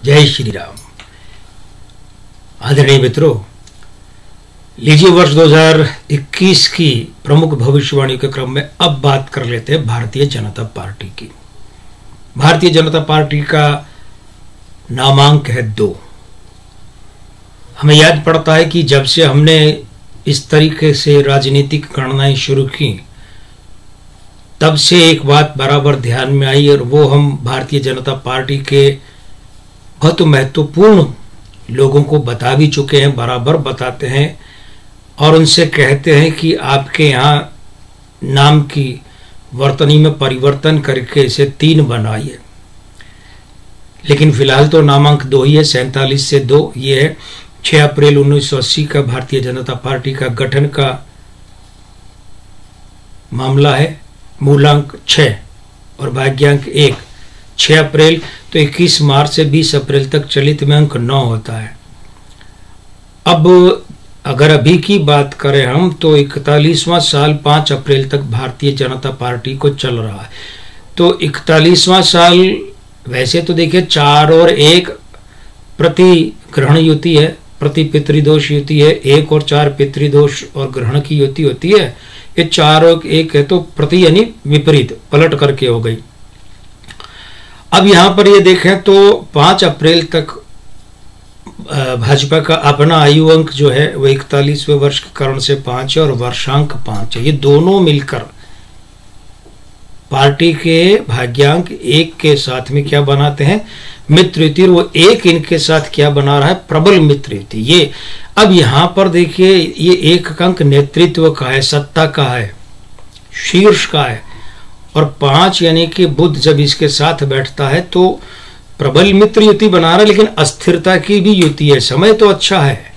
जय श्री राम। आदरणीय मित्रों, लीजिए वर्ष 2021 की प्रमुख भविष्यवाणी के क्रम में अब बात कर लेते हैं भारतीय जनता पार्टी की। भारतीय जनता पार्टी का नामांक है 2। हमें याद पड़ता है कि जब से हमने इस तरीके से राजनीतिक गणनाएं शुरू की, तब से एक बात बराबर ध्यान में आई और वो हम भारतीय जनता पार्टी के बहुत महत्वपूर्ण लोगों को बता भी चुके हैं, बराबर बताते हैं और उनसे कहते हैं कि आपके यहाँ नाम की वर्तनी में परिवर्तन करके इसे 3 बनाइए। लेकिन फिलहाल तो नामांक 2 ही है, 47 से 2। ये है 6 अप्रैल 1980 का भारतीय जनता पार्टी का गठन का मामला है। मूलांक 6 और भाग्यांक 1। 6 अप्रैल तो 21 मार्च से 20 अप्रैल तक चलित में अंक 9 होता है। अब अगर अभी की बात करें हम तो 41वां साल 5 अप्रैल तक भारतीय जनता पार्टी को चल रहा है। तो 41वां साल वैसे तो देखिए 4 और 1 प्रति ग्रहण युति है, प्रति पितृदोष युति है। 1 और 4 पितृदोष और ग्रहण की युति होती है। ये 4 और 1 है तो प्रति यानी विपरीत पलट करके हो गई। अब यहां पर ये देखें तो 5 अप्रैल तक भाजपा का अपना आयु अंक जो है वो 41वें वर्ष के कारण से 5 है और वर्षांक 5 है। ये दोनों मिलकर पार्टी के भाग्यांक 1 के साथ में क्या बनाते हैं? मित्र युति। और वो 1 इनके साथ क्या बना रहा है? प्रबल मित्र युति। ये अब यहां पर देखिए, ये 1 का अंक नेतृत्व का है, सत्ता का है, शीर्ष का है। और 5 यानी कि बुध जब इसके साथ बैठता है तो प्रबल मित्र युति बना रहा है, लेकिन अस्थिरता की भी युति है। समय तो अच्छा है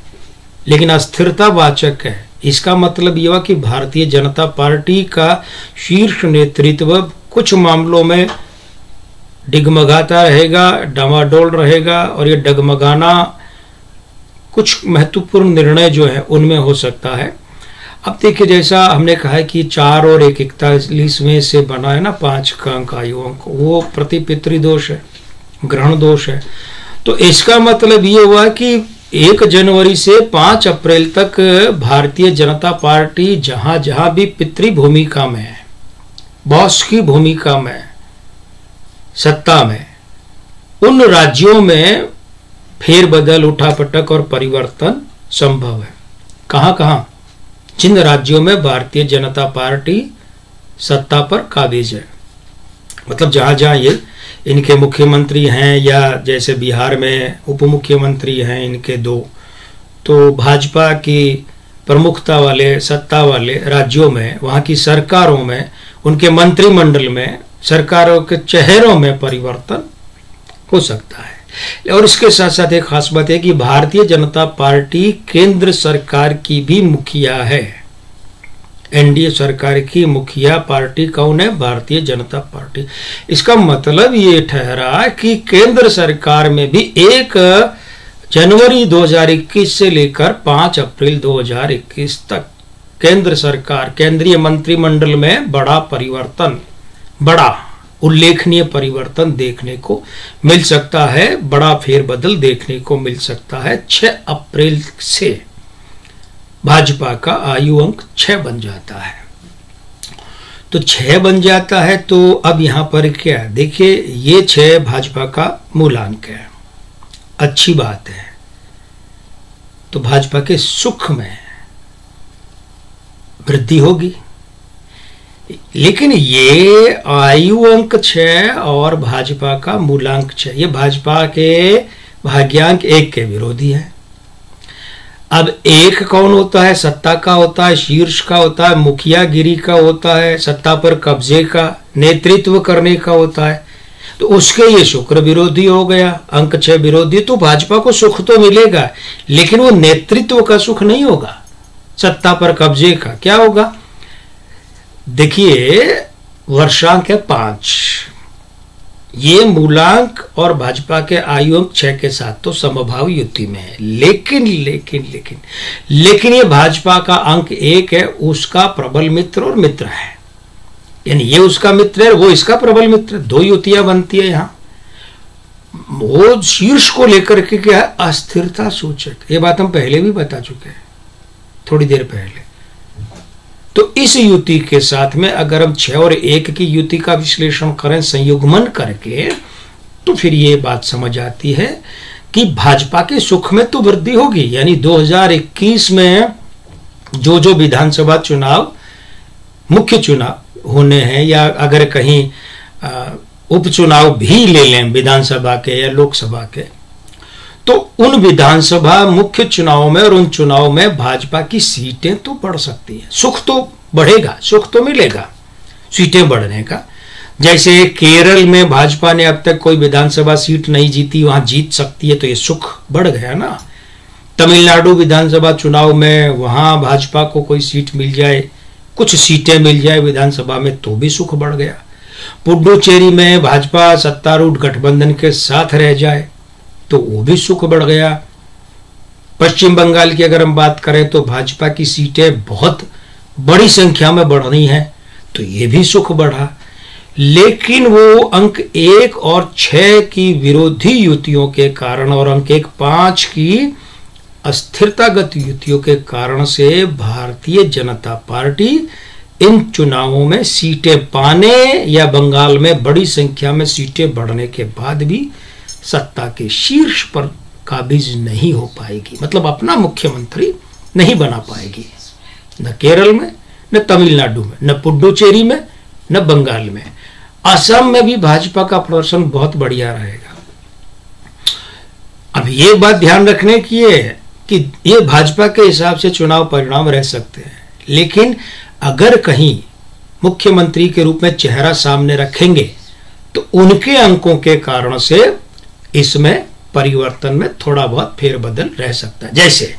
लेकिन अस्थिरता वाचक है। इसका मतलब यह हुआ कि भारतीय जनता पार्टी का शीर्ष नेतृत्व कुछ मामलों में डिगमगाता रहेगा, डामाडोल रहेगा और ये डगमगाना कुछ महत्वपूर्ण निर्णय जो है उनमें हो सकता है। अब देखिए, जैसा हमने कहा है कि 4 और 1 41वें से बना है ना 5 का अंक आयु अंक, वो प्रति पितृदोष है, ग्रहण दोष है। तो इसका मतलब ये हुआ कि 1 जनवरी से 5 अप्रैल तक भारतीय जनता पार्टी जहां जहां भी पितृ भूमिका में है, बॉस की भूमिका में, सत्ता में, उन राज्यों में फेरबदल, उठापटक और परिवर्तन संभव है। कहां कहां? जिन राज्यों में भारतीय जनता पार्टी सत्ता पर काबिज है, मतलब जहां जहां ये इनके मुख्यमंत्री हैं या जैसे बिहार में उप मुख्यमंत्री हैं इनके 2, तो भाजपा की प्रमुखता वाले, सत्ता वाले राज्यों में, वहां की सरकारों में, उनके मंत्रिमंडल में, सरकारों के चेहरों में परिवर्तन हो सकता है। और इसके साथ साथ एक खास बात है कि भारतीय जनता पार्टी केंद्र सरकार की भी मुखिया है। एनडीए सरकार की मुखिया पार्टी कौन है? भारतीय जनता पार्टी। इसका मतलब ये ठहरा कि केंद्र सरकार में भी 1 जनवरी 2021 से लेकर 5 अप्रैल 2021 तक केंद्र सरकार, केंद्रीय मंत्रिमंडल में बड़ा परिवर्तन, बड़ा उल्लेखनीय परिवर्तन देखने को मिल सकता है, बड़ा फेरबदल देखने को मिल सकता है। 6 अप्रैल से भाजपा का आयु अंक 6 बन जाता है। तो 6 बन जाता है तो अब यहां पर क्या है? देखिए, ये 6 भाजपा का मूलांक है, अच्छी बात है। तो भाजपा के सुख में वृद्धि होगी। लेकिन ये आयु अंक 6 और भाजपा का मूलांक 6, ये भाजपा के भाग्यांक 1 के विरोधी है। अब 1 कौन होता है? सत्ता का होता है, शीर्ष का होता है, मुखियागिरी का होता है, सत्ता पर कब्जे का, नेतृत्व करने का होता है। तो उसके ये शुक्र विरोधी हो गया, अंक 6 विरोधी। तो भाजपा को सुख तो मिलेगा लेकिन वो नेतृत्व का सुख नहीं होगा, सत्ता पर कब्जे का। क्या होगा? देखिए, वर्षांक है 5, ये मूलांक और भाजपा के आयु अंक 6 के साथ तो समभाव युति में है। लेकिन लेकिन लेकिन लेकिन ये भाजपा का अंक 1 है, उसका प्रबल मित्र और मित्र है, यानी ये उसका मित्र है, वो इसका प्रबल मित्र। 2 युतियां बनती है यहाँ। वो शीर्ष को लेकर के क्या है, अस्थिरता सूचक। ये बात हम पहले भी बता चुके हैं, थोड़ी देर पहले। तो इस युति के साथ में अगर हम 6 और 1 की युति का विश्लेषण करें संयुग्मन करके, तो फिर ये बात समझ आती है कि भाजपा के सुख में तो वृद्धि होगी। यानी 2021 में जो विधानसभा चुनाव, मुख्य चुनाव होने हैं, या अगर कहीं उपचुनाव भी ले लें विधानसभा के या लोकसभा के, तो उन विधानसभा मुख्य चुनाव में और उन चुनाव में भाजपा की सीटें तो बढ़ सकती हैं। सुख तो बढ़ेगा, सुख तो मिलेगा सीटें बढ़ने का। जैसे केरल में भाजपा ने अब तक कोई विधानसभा सीट नहीं जीती, वहां जीत सकती है, तो ये सुख बढ़ गया ना। तमिलनाडु विधानसभा चुनाव में वहां भाजपा को कोई सीट मिल जाए, कुछ सीटें मिल जाए विधानसभा में, तो भी सुख बढ़ गया। पुडुचेरी में भाजपा सत्तारूढ़ गठबंधन के साथ रह जाए, तो वो भी सुख बढ़ गया। पश्चिम बंगाल की अगर हम बात करें तो भाजपा की सीटें बहुत बड़ी संख्या में बढ़ रही हैं, तो ये भी सुख बढ़ा। लेकिन वो अंक 1 और 6 की विरोधी युतियों के कारण और अंक 1, 5 की अस्थिरतागत युतियों के कारण से भारतीय जनता पार्टी इन चुनावों में सीटें पाने या बंगाल में बड़ी संख्या में सीटें बढ़ने के बाद भी सत्ता के शीर्ष पर काबिज नहीं हो पाएगी। मतलब अपना मुख्यमंत्री नहीं बना पाएगी, न केरल में, न तमिलनाडु में, न पुडुचेरी में, न बंगाल में। असम में भी भाजपा का प्रदर्शन बहुत बढ़िया रहेगा। अब ये बात ध्यान रखने की है कि ये भाजपा के हिसाब से चुनाव परिणाम रह सकते हैं, लेकिन अगर कहीं मुख्यमंत्री के रूप में चेहरा सामने रखेंगे तो उनके अंकों के कारण से इसमें परिवर्तन में थोड़ा बहुत फेरबदल रह सकता है। जैसे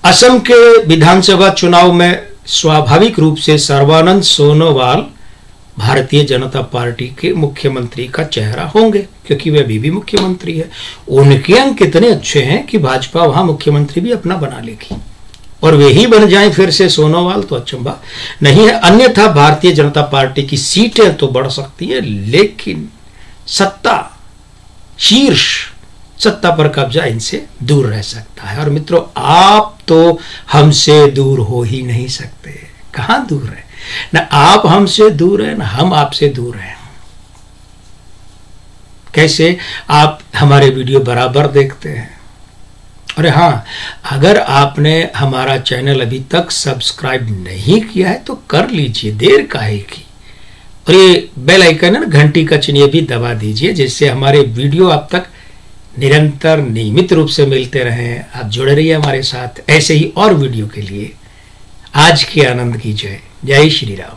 असम के विधानसभा चुनाव में स्वाभाविक रूप से सर्बानंद सोनोवाल भारतीय जनता पार्टी के मुख्यमंत्री का चेहरा होंगे, क्योंकि वे अभी भी मुख्यमंत्री है। उनके अंक इतने अच्छे हैं कि भाजपा वहां मुख्यमंत्री भी अपना बना लेगी, और वे ही बन जाएं फिर से सोनोवाल, तो अचंभा नहीं है। अन्यथा भारतीय जनता पार्टी की सीटें तो बढ़ सकती है, लेकिन सत्ता, शीर्ष सत्ता पर कब्जा इनसे दूर रह सकता है। और मित्रों, आप तो हमसे दूर हो ही नहीं सकते। कहां दूर है? ना आप हमसे दूर है, ना हम आपसे दूर हैं। कैसे? आप हमारे वीडियो बराबर देखते हैं। अरे हाँ, अगर आपने हमारा चैनल अभी तक सब्सक्राइब नहीं किया है तो कर लीजिए, देर काहे की। और ये बेल आइकन है ना, घंटी का चिन्ह भी दबा दीजिए, जिससे हमारे वीडियो आप तक निरंतर नियमित रूप से मिलते रहें। आप जुड़े रहिए हमारे साथ ऐसे ही और वीडियो के लिए। आज के आनंद की जय। जय श्री राम।